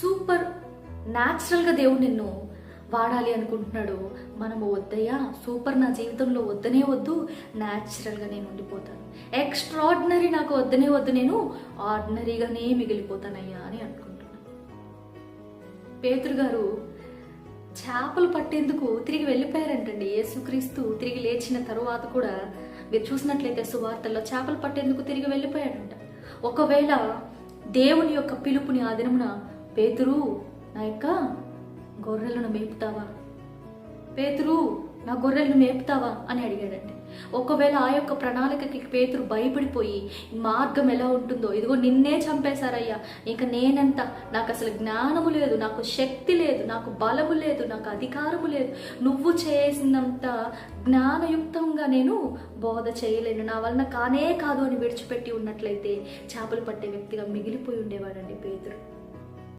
Super న్యాచురల్గా దేవుడు నిన్ను వాడాలి అనుకుంటున్నాడు. మనము వద్దయ్యా, సూపర్ నా జీవితంలో వద్దనే వద్దు, న్యాచురల్గా నేను ఉండిపోతాను, ఎక్స్ట్రాడినరీ నాకు వద్దనే వద్దు, నేను ఆర్డినరీగానే మిగిలిపోతానయ్యా అని అనుకుంటున్నాను. పేతురు గారు చేపలు పట్టేందుకు తిరిగి వెళ్ళిపోయారంటండి. యేసుక్రీస్తు తిరిగి లేచిన తరువాత కూడా మీరు చూసినట్లయితే సువార్తల్లో చేపలు పట్టేందుకు తిరిగి వెళ్ళిపోయాడంట. ఒకవేళ దేవుని యొక్క పిలుపుని ఆ దినమున, పేతురు నా యొక్క గొర్రెలను మేపుతావా, పేతురు నా గొర్రెలను మేపుతావా అని అడిగాడండి. ఒకవేళ ఆ యొక్క ప్రణాళికకి పేతురు భయపడిపోయి మార్గం ఎలా ఉంటుందో, ఇదిగో నిన్నే చంపేశారయ్యా, ఇక నేనెంత, నాకు అసలు జ్ఞానము లేదు, నాకు శక్తి లేదు, నాకు బలము లేదు, నాకు అధికారము లేదు, నువ్వు చేసినంత జ్ఞానయుక్తంగా నేను బోధ చేయలేను, నా వలన కానే కాదు అని విడిచిపెట్టి ఉన్నట్లయితే చేపలు పట్టే వ్యక్తిగా మిగిలిపోయి ఉండేవాడండి పేతురు.